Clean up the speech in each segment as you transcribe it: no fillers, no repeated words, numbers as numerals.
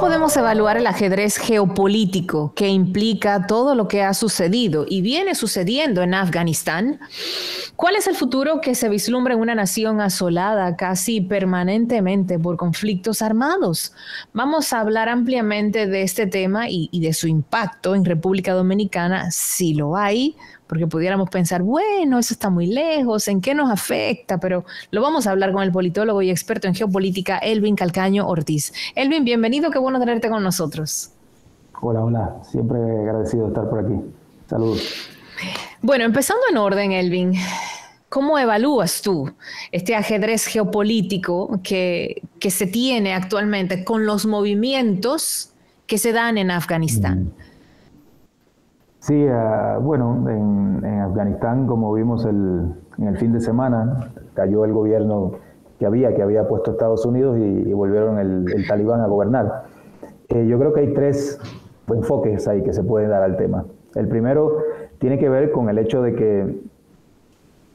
podemos evaluar el ajedrez geopolítico que implica todo lo que ha sucedido y viene sucediendo en Afganistán? ¿Cuál es el futuro que se vislumbra en una nación asolada casi permanentemente por conflictos armados? Vamos a hablar ampliamente de este tema y de su impacto en República Dominicana, si lo hay, porque pudiéramos pensar, bueno, eso está muy lejos, ¿en qué nos afecta? Pero lo vamos a hablar con el politólogo y experto en geopolítica, Elvin Calcaño Ortiz. Elvin, bienvenido, qué bueno tenerte con nosotros. Hola, siempre agradecido de estar por aquí. Saludos. Bueno, empezando en orden, Elvin, ¿cómo evalúas tú este ajedrez geopolítico que se tiene actualmente con los movimientos que se dan en Afganistán? Sí, bueno, en Afganistán, como vimos en el fin de semana, cayó el gobierno que había puesto Estados Unidos y volvieron el talibán a gobernar. Yo creo que hay tres enfoques ahí que se pueden dar al tema. El primero tiene que ver con el hecho de que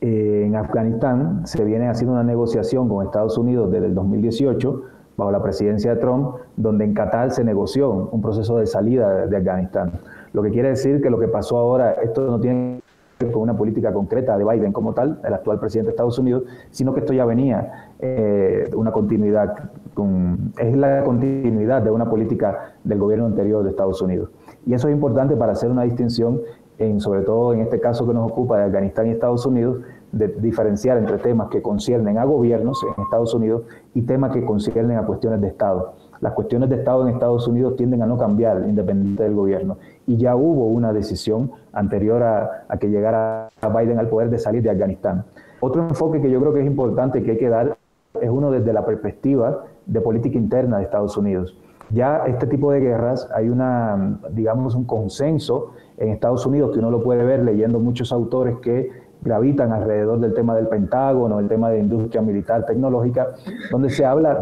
en Afganistán se viene haciendo una negociación con Estados Unidos desde el 2018, bajo la presidencia de Trump, donde en Qatar se negoció un proceso de salida de Afganistán. Lo que quiere decir que lo que pasó ahora, esto no tiene que ver con una política concreta de Biden como tal, el actual presidente de Estados Unidos, sino que esto ya venía una continuidad, es la continuidad de una política del gobierno anterior de Estados Unidos. Y eso es importante para hacer una distinción, sobre todo en este caso que nos ocupa de Afganistán y Estados Unidos, de diferenciar entre temas que conciernen a gobiernos en Estados Unidos y temas que conciernen a cuestiones de Estado. Las cuestiones de Estado en Estados Unidos tienden a no cambiar independiente del gobierno. Y ya hubo una decisión anterior a que llegara Biden al poder de salir de Afganistán. Otro enfoque que yo creo que es importante que hay que dar es uno desde la perspectiva de política interna de Estados Unidos. Ya este tipo de guerras hay digamos, un consenso en Estados Unidos que uno lo puede ver leyendo muchos autores que gravitan alrededor del tema del Pentágono, el tema de industria militar tecnológica, donde se habla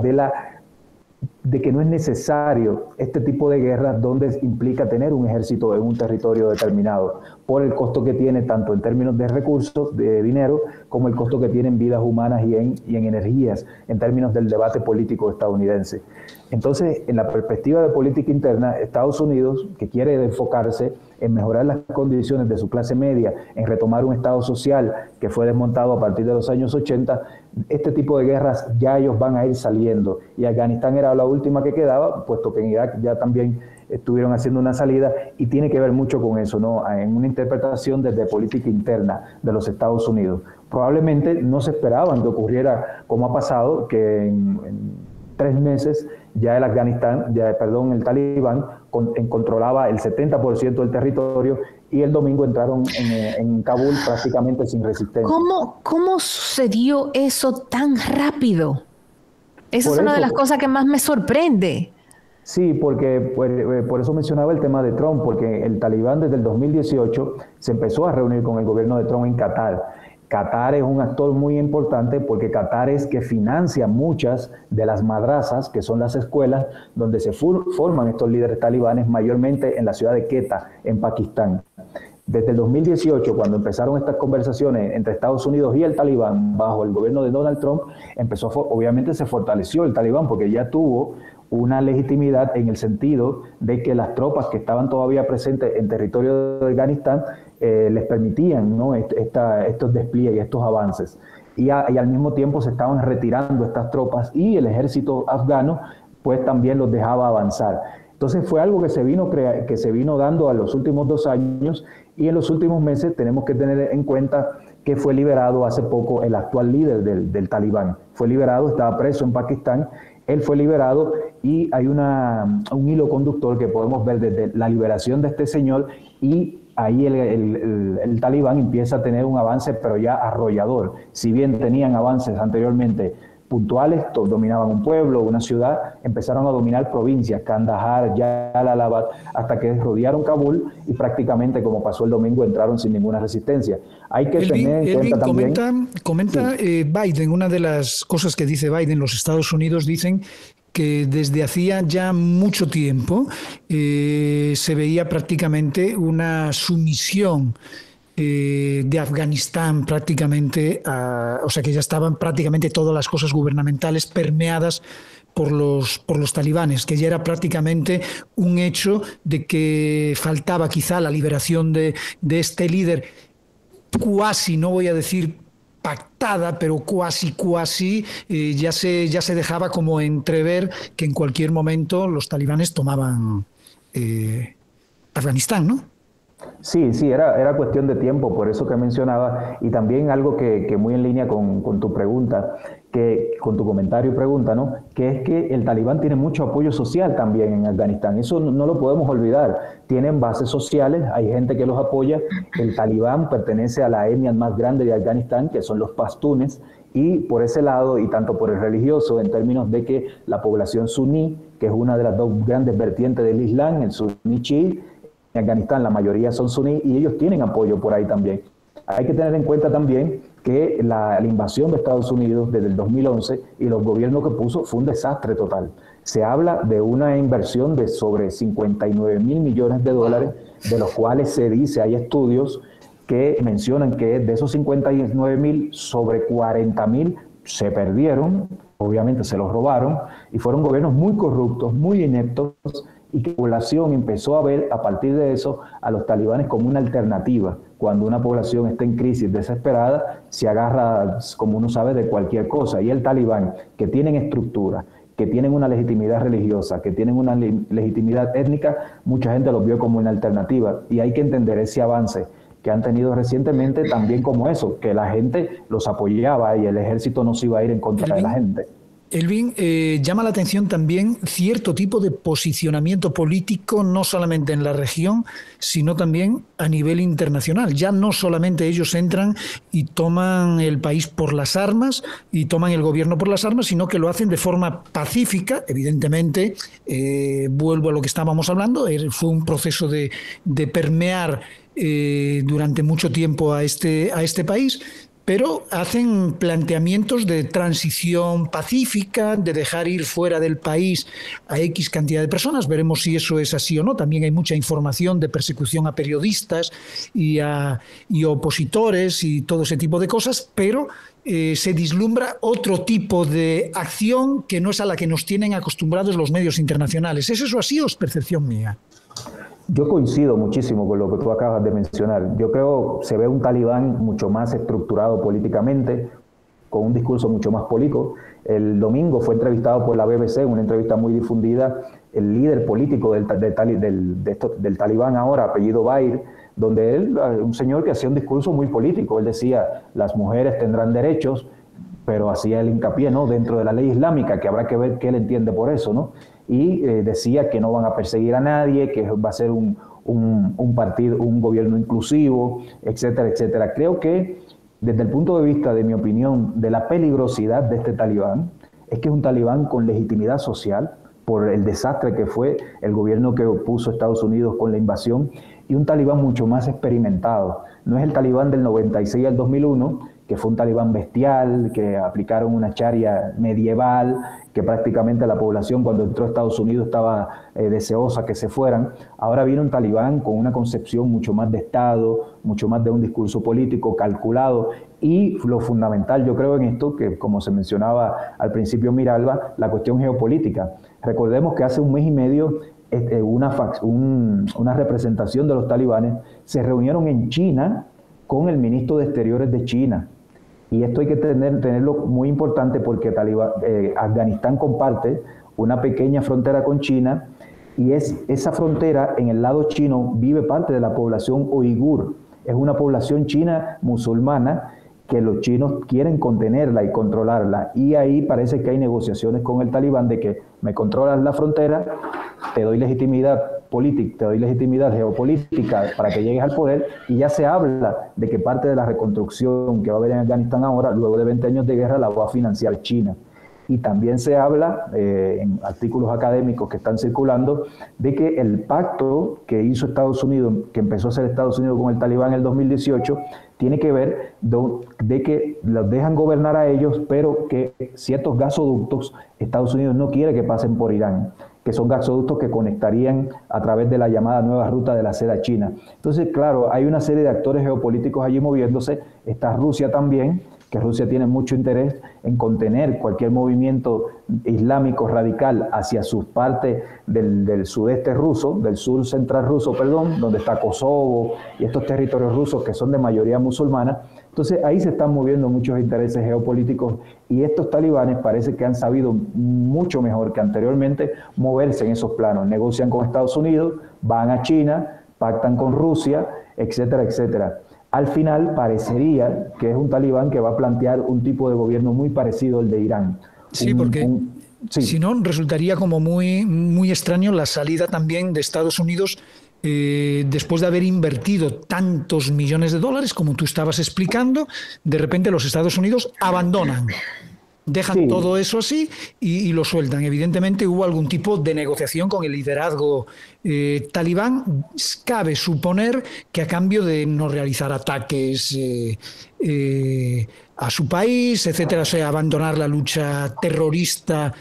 de que no es necesario este tipo de guerras donde implica tener un ejército en un territorio determinado, por el costo que tiene tanto en términos de recursos, de dinero, como el costo que tiene en vidas humanas y en energías, en términos del debate político estadounidense. Entonces, en la perspectiva de política interna, Estados Unidos, que quiere enfocarse en mejorar las condiciones de su clase media, en retomar un Estado social que fue desmontado a partir de los años 80, este tipo de guerras ya ellos van a ir saliendo. Y Afganistán era la última que quedaba, puesto que en Irak ya también estuvieron haciendo una salida, y tiene que ver mucho con eso, ¿no? En una interpretación desde política interna de los Estados Unidos. Probablemente no se esperaban que ocurriera como ha pasado, que en 3 meses ya el talibán controlaba el 70% del territorio y el domingo entraron en Kabul prácticamente sin resistencia. ¿Cómo sucedió eso tan rápido? Esa es una de las cosas que más me sorprende. Sí, porque por eso mencionaba el tema de Trump, porque el talibán desde el 2018 se empezó a reunir con el gobierno de Trump en Qatar. Qatar es un actor muy importante porque Qatar es que financia muchas de las madrasas, que son las escuelas donde se forman estos líderes talibanes, mayormente en la ciudad de Quetta, en Pakistán. Desde el 2018, cuando empezaron estas conversaciones entre Estados Unidos y el talibán, bajo el gobierno de Donald Trump, obviamente se fortaleció el talibán porque ya tuvo una legitimidad en el sentido de que las tropas que estaban todavía presentes en territorio de Afganistán les permitían, ¿no?, estos despliegues, estos avances. Y al mismo tiempo se estaban retirando estas tropas y el ejército afgano pues también los dejaba avanzar. Entonces fue algo que se vino dando a los últimos 2 años, y en los últimos meses tenemos que tener en cuenta que fue liberado hace poco el actual líder del talibán. Fue liberado, estaba preso en Pakistán, él fue liberado y hay un hilo conductor que podemos ver desde la liberación de este señor, y ahí el talibán empieza a tener un avance, pero ya arrollador. Si bien tenían avances anteriormente puntuales, dominaban un pueblo, una ciudad, empezaron a dominar provincias, Kandahar, Jalalabad, hasta que rodearon Kabul y prácticamente, como pasó el domingo, entraron sin ninguna resistencia. Hay que tener en cuenta también... Comenta Biden, una de las cosas que dice Biden, los Estados Unidos dicen que desde hacía ya mucho tiempo se veía prácticamente una sumisión de Afganistán prácticamente, o sea que ya estaban prácticamente todas las cosas gubernamentales permeadas por los talibanes, que ya era prácticamente un hecho de que faltaba quizá la liberación de este líder cuasi, no voy a decir pactada, pero cuasi, ya se dejaba como entrever que en cualquier momento los talibanes tomaban Afganistán, ¿no? Sí, era cuestión de tiempo, por eso que mencionaba, y también algo que muy en línea con tu pregunta, con tu comentario y pregunta, ¿no? Que es que el talibán tiene mucho apoyo social también en Afganistán, eso no lo podemos olvidar, tienen bases sociales, hay gente que los apoya, el talibán pertenece a la etnia más grande de Afganistán, que son los pastunes, y por ese lado, y tanto por el religioso, en términos de que la población suní, que es una de las dos grandes vertientes del Islam, el suní chií, en Afganistán la mayoría son suní y ellos tienen apoyo por ahí también. Hay que tener en cuenta también que la invasión de Estados Unidos desde el 2011 y los gobiernos que puso fue un desastre total. Se habla de una inversión de sobre 59.000 millones de dólares, de los cuales se dice, hay estudios que mencionan que de esos 59.000, sobre 40.000 se perdieron, obviamente se los robaron, y fueron gobiernos muy corruptos, muy ineptos, y que la población empezó a ver a partir de eso a los talibanes como una alternativa. Cuando una población está en crisis desesperada, se agarra, como uno sabe, de cualquier cosa. Y el talibán, que tienen estructura, que tienen una legitimidad religiosa, que tienen una legitimidad étnica, mucha gente los vio como una alternativa. Y hay que entender ese avance que han tenido recientemente también como eso, que la gente los apoyaba y el ejército no se iba a ir en contra de la gente. Elvin, llama la atención también cierto tipo de posicionamiento político, no solamente en la región, sino también a nivel internacional. Ya no solamente ellos entran y toman el país por las armas y toman el gobierno por las armas, sino que lo hacen de forma pacífica. Evidentemente, vuelvo a lo que estábamos hablando, fue un proceso de permear durante mucho tiempo a este país, pero hacen planteamientos de transición pacífica, de dejar ir fuera del país a X cantidad de personas. Veremos si eso es así o no. También hay mucha información de persecución a periodistas y opositores y todo ese tipo de cosas, pero se vislumbra otro tipo de acción que no es a la que nos tienen acostumbrados los medios internacionales. ¿Es eso así o es percepción mía? Yo coincido muchísimo con lo que tú acabas de mencionar. Yo creo que se ve un talibán mucho más estructurado políticamente, con un discurso mucho más político. El domingo fue entrevistado por la BBC, una entrevista muy difundida, el líder político del talibán ahora, apellido Bair, donde él, un señor que hacía un discurso muy político. Él decía, las mujeres tendrán derechos, pero hacía el hincapié, ¿no?, dentro de la ley islámica, que habrá que ver qué él entiende por eso, ¿no? Y decía que no van a perseguir a nadie, que va a ser un partido, un gobierno inclusivo, etcétera, etcétera. Creo que desde el punto de vista, de mi opinión, de la peligrosidad de este talibán, es que es un talibán con legitimidad social por el desastre que fue el gobierno que puso Estados Unidos con la invasión, y un talibán mucho más experimentado. No es el talibán del 96 al 2001, que fue un talibán bestial, que aplicaron una sharia medieval, que prácticamente la población cuando entró a Estados Unidos estaba deseosa que se fueran. Ahora viene un talibán con una concepción mucho más de Estado, mucho más de un discurso político calculado, y lo fundamental yo creo en esto, que como se mencionaba al principio Miralba, la cuestión geopolítica. Recordemos que hace un mes y medio una representación de los talibanes se reunieron en China con el ministro de Exteriores de China. Y esto hay que tenerlo muy importante porque Afganistán comparte una pequeña frontera con China, y esa frontera, en el lado chino, vive parte de la población uigur. Es una población china musulmana que los chinos quieren contenerla y controlarla. Y ahí parece que hay negociaciones con el talibán de que me controlas la frontera, te doy legitimidad política, te doy legitimidad geopolítica para que llegues al poder, y ya se habla de que parte de la reconstrucción que va a haber en Afganistán ahora, luego de 20 años de guerra, la va a financiar China. Y también se habla, en artículos académicos que están circulando, de que el pacto que hizo Estados Unidos, que empezó a hacer Estados Unidos con el talibán en el 2018, tiene que ver de que los dejan gobernar a ellos, pero que ciertos gasoductos Estados Unidos no quiere que pasen por Irán, que son gasoductos que conectarían a través de la llamada nueva ruta de la seda china. Entonces, claro, hay una serie de actores geopolíticos allí moviéndose. Está Rusia también, que Rusia tiene mucho interés en contener cualquier movimiento islámico radical hacia su parte del sudeste ruso, del sur central ruso, perdón, donde está Kosovo y estos territorios rusos que son de mayoría musulmana. Entonces ahí se están moviendo muchos intereses geopolíticos y estos talibanes parece que han sabido mucho mejor que anteriormente moverse en esos planos. Negocian con Estados Unidos, van a China, pactan con Rusia, etcétera, etcétera. Al final parecería que es un talibán que va a plantear un tipo de gobierno muy parecido al de Irán. Sí, porque sí. Si no, resultaría como muy, muy extraño la salida también de Estados Unidos después de haber invertido tantos millones de dólares, como tú estabas explicando. De repente los Estados Unidos abandonan. Dejan todo eso así y lo sueltan. Evidentemente hubo algún tipo de negociación con el liderazgo talibán. Cabe suponer que a cambio de no realizar ataques a su país, etcétera, o sea, abandonar la lucha terrorista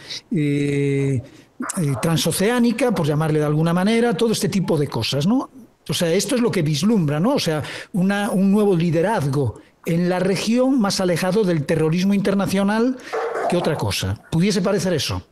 transoceánica, por llamarle de alguna manera, todo este tipo de cosas, ¿no? O sea, esto es lo que vislumbra, ¿no? O sea, un nuevo liderazgo en la región más alejado del terrorismo internacional que otra cosa. ¿Pudiese parecer eso?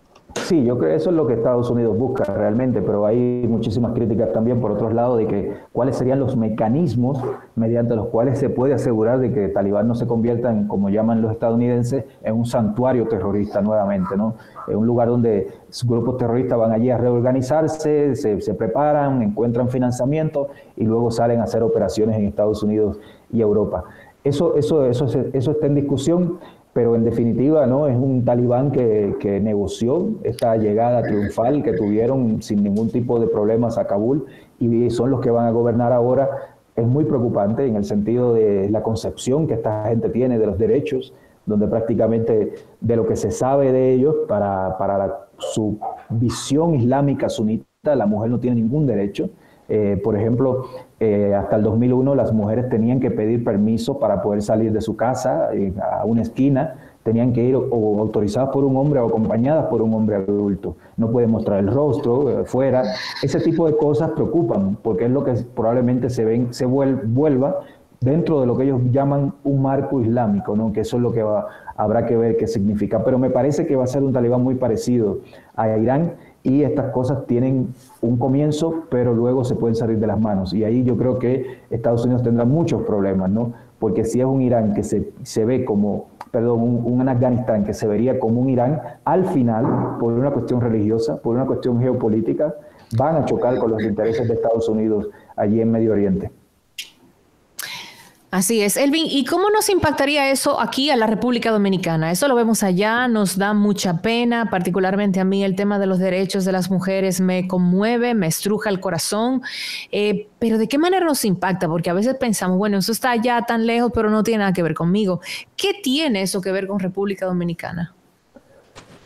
Sí, yo creo que eso es lo que Estados Unidos busca realmente, pero hay muchísimas críticas también por otro lado de que cuáles serían los mecanismos mediante los cuales se puede asegurar de que Talibán no se convierta en, como llaman los estadounidenses, en un santuario terrorista nuevamente, ¿no? En un lugar donde grupos terroristas van allí a reorganizarse, se preparan, encuentran financiamiento y luego salen a hacer operaciones en Estados Unidos y Europa. Eso está en discusión, pero en definitiva no es un talibán que negoció esta llegada triunfal que tuvieron sin ningún tipo de problemas a Kabul y son los que van a gobernar ahora. Es muy preocupante en el sentido de la concepción que esta gente tiene de los derechos, donde prácticamente de lo que se sabe de ellos para su visión islámica sunita, la mujer no tiene ningún derecho. Por ejemplo, hasta el 2001 las mujeres tenían que pedir permiso para poder salir de su casa a una esquina, tenían que ir o autorizadas por un hombre o acompañadas por un hombre adulto. No pueden mostrar el rostro fuera. Ese tipo de cosas preocupan porque es lo que probablemente se vuelva dentro de lo que ellos llaman un marco islámico, ¿no? Que eso es lo que habrá que ver qué significa. Pero me parece que va a ser un talibán muy parecido a Irán. Y estas cosas tienen un comienzo, pero luego se pueden salir de las manos. Y ahí yo creo que Estados Unidos tendrá muchos problemas, ¿no? Porque si es un Irán que se ve como, un Afganistán que se vería como un Irán, al final, por una cuestión religiosa, por una cuestión geopolítica, van a chocar con los intereses de Estados Unidos allí en Medio Oriente. Así es. Elvin, ¿y cómo nos impactaría eso aquí a la República Dominicana? Eso lo vemos allá, nos da mucha pena, particularmente a mí el tema de los derechos de las mujeres me conmueve, me estruja el corazón, pero ¿de qué manera nos impacta? Porque a veces pensamos, bueno, eso está allá tan lejos, pero no tiene nada que ver conmigo. ¿Qué tiene eso que ver con República Dominicana?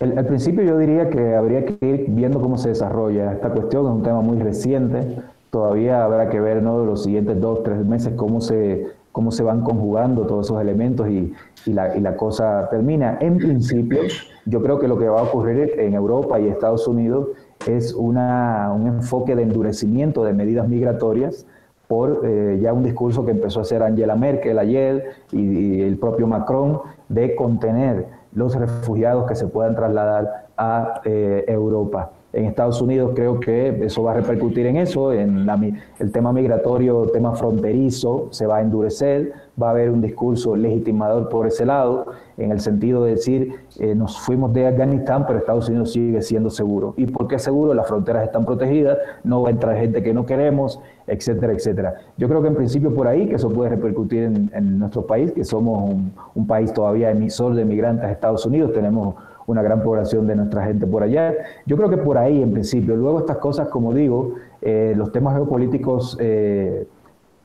Al principio yo diría que habría que ir viendo cómo se desarrolla. Esta cuestión es un tema muy reciente, todavía habrá que ver, ¿no?, los siguientes 2-3 meses cómo se van conjugando todos esos elementos y la cosa termina. En principio, yo creo que lo que va a ocurrir en Europa y Estados Unidos es un enfoque de endurecimiento de medidas migratorias por ya un discurso que empezó a hacer Angela Merkel ayer y el propio Macron de contener los refugiados que se puedan trasladar a Europa. En Estados Unidos creo que eso va a repercutir en eso, el tema migratorio, tema fronterizo, se va a endurecer, va a haber un discurso legitimador por ese lado, en el sentido de decir, nos fuimos de Afganistán, pero Estados Unidos sigue siendo seguro. ¿Y por qué seguro? Las fronteras están protegidas, no va a entrar gente que no queremos, etcétera, etcétera. Yo creo que en principio por ahí, que eso puede repercutir en nuestro país, que somos un país todavía emisor de migrantes a Estados Unidos, tenemos una gran población de nuestra gente por allá. Yo creo que por ahí en principio. Luego estas cosas, como digo, los temas geopolíticos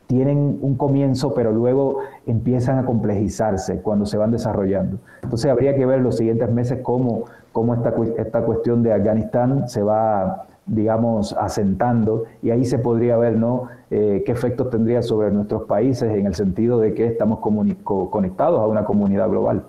tienen un comienzo, pero luego empiezan a complejizarse cuando se van desarrollando. Entonces habría que ver los siguientes meses cómo esta cuestión de Afganistán se va, digamos, asentando, y ahí se podría ver, ¿no?, qué efectos tendría sobre nuestros países en el sentido de que estamos conectados a una comunidad global.